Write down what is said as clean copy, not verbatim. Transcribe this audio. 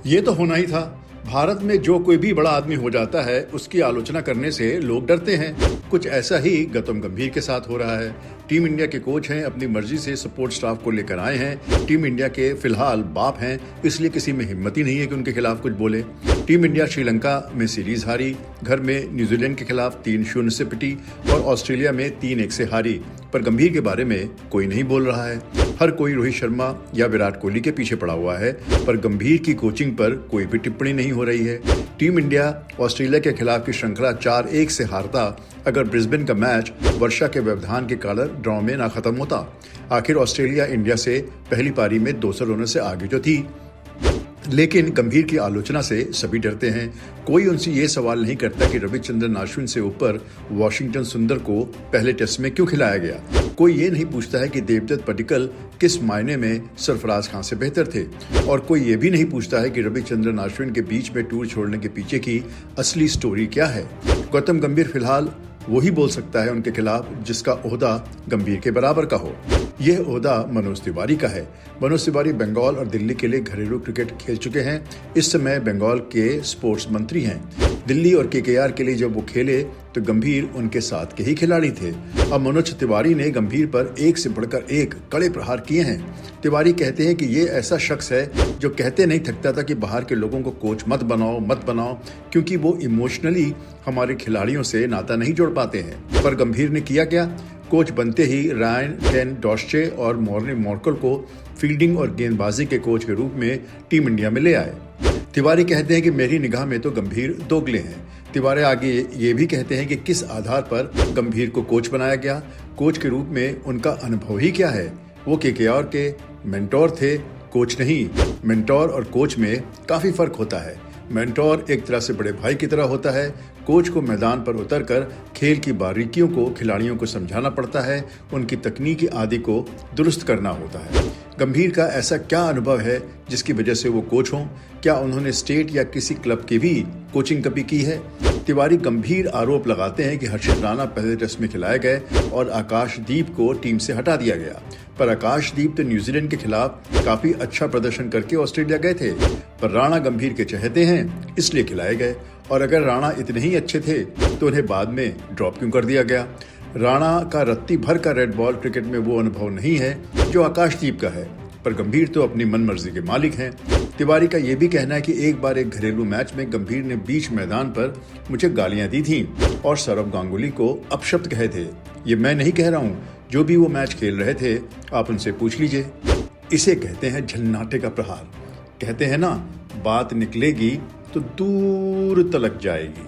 ये तो होना ही था। भारत में जो कोई भी बड़ा आदमी हो जाता है उसकी आलोचना करने से लोग डरते हैं। कुछ ऐसा ही गौतम गंभीर के साथ हो रहा है। टीम इंडिया के कोच हैं, अपनी मर्जी से सपोर्ट स्टाफ को लेकर आए हैं। टीम इंडिया के फिलहाल बाप हैं, इसलिए किसी में हिम्मत ही नहीं है कि उनके खिलाफ कुछ बोले। टीम इंडिया श्रीलंका में सीरीज हारी, घर में न्यूजीलैंड के खिलाफ 3-0 से पिटी और ऑस्ट्रेलिया में 3-1 से हारी, पर गंभीर के बारे में कोई नहीं बोल रहा है। हर कोई रोहित शर्मा या विराट कोहली के पीछे पड़ा हुआ है, पर गंभीर की कोचिंग पर कोई भी टिप्पणी नहीं हो रही है। टीम इंडिया ऑस्ट्रेलिया के खिलाफ की श्रृंखला 4-1 से हारता अगर ब्रिस्बेन का मैच वर्षा के व्यवधान के कारण ड्रॉ में ना खत्म होता। आखिर ऑस्ट्रेलिया इंडिया से पहली पारी में 200 रनों से आगे जो थी, लेकिन गंभीर की आलोचना से सभी डरते हैं। कोई उनसे ये सवाल नहीं करता कि रविचंद्रन अश्विन से ऊपर वाशिंगटन सुंदर को पहले टेस्ट में क्यों खिलाया गया। कोई ये नहीं पूछता है कि देवदत्त पडिक्कल किस मायने में सरफराज खान से बेहतर थे, और कोई ये भी नहीं पूछता है कि रविचंद्रन अश्विन के बीच में टूर छोड़ने के पीछे की असली स्टोरी क्या है। गौतम गंभीर फिलहाल वही बोल सकता है उनके खिलाफ जिसका ओहदा गंभीर के बराबर का हो। यह ओहदा मनोज तिवारी का है। मनोज तिवारी बंगाल और दिल्ली के लिए घरेलू क्रिकेट खेल चुके हैं। इस समय बंगाल के स्पोर्ट्स मंत्री हैं। दिल्ली और केकेआर के लिए जब वो खेले तो गंभीर उनके साथ के ही खिलाड़ी थे। अब मनोज तिवारी ने गंभीर पर एक से बढ़कर एक कड़े प्रहार किए हैं। तिवारी कहते हैं कि ये ऐसा शख्स है जो कहते नहीं थकता था कि बाहर के लोगों को कोच मत बनाओ, क्योंकि वो इमोशनली हमारे खिलाड़ियों से नाता नहीं जोड़ पाते हैं। पर गंभीर ने किया क्या? कोच बनते ही रायन टेन डॉर्चे और मॉर्नी मॉर्कल को फील्डिंग और गेंदबाजी के कोच के रूप में टीम इंडिया में ले आए। तिवारी कहते हैं कि मेरी निगाह में तो गंभीर दोगले हैं। तिवारी आगे ये भी कहते हैं कि किस आधार पर गंभीर को कोच बनाया गया। कोच के रूप में उनका अनुभव ही क्या है। वो केकेआर के मेंटोर थे, कोच नहीं। मेंटोर और कोच में काफी फर्क होता है। मेंटोर एक तरह से बड़े भाई की तरह होता है। कोच को मैदान पर उतरकर खेल की बारीकियों को खिलाड़ियों को समझाना पड़ता है, उनकी तकनीकी आदि को दुरुस्त करना होता है। गंभीर का ऐसा क्या अनुभव है जिसकी वजह से वो कोच हों? क्या उन्होंने स्टेट या किसी क्लब की भी कोचिंग कभी की है? तिवारी गंभीर आरोप लगाते हैं कि हर्षित राणा पहले टेस्ट में खिलाए गए और आकाशदीप को टीम से हटा दिया गया, पर आकाशदीप तो न्यूजीलैंड के खिलाफ काफी अच्छा प्रदर्शन करके ऑस्ट्रेलिया गए थे। पर राणा गंभीर के चहेते हैं इसलिए खिलाए गए, और अगर राणा इतने ही अच्छे थे तो उन्हें बाद में ड्रॉप क्यों कर दिया गया? राणा का रत्ती भर का रेड बॉल क्रिकेट में वो अनुभव नहीं है जो आकाशदीप का है, पर गंभीर तो अपनी मन मर्जी के मालिक हैं। तिवारी का ये भी कहना है कि एक बार एक घरेलू मैच में गंभीर ने बीच मैदान पर मुझे गालियां दी थीं और सौरव गांगुली को अपशब्द कहे थे। ये मैं नहीं कह रहा हूँ, जो भी वो मैच खेल रहे थे आप उनसे पूछ लीजिए। इसे कहते हैं झन्नाटे का प्रहार। कहते हैं ना, बात निकलेगी तो दूर तलक जाएगी।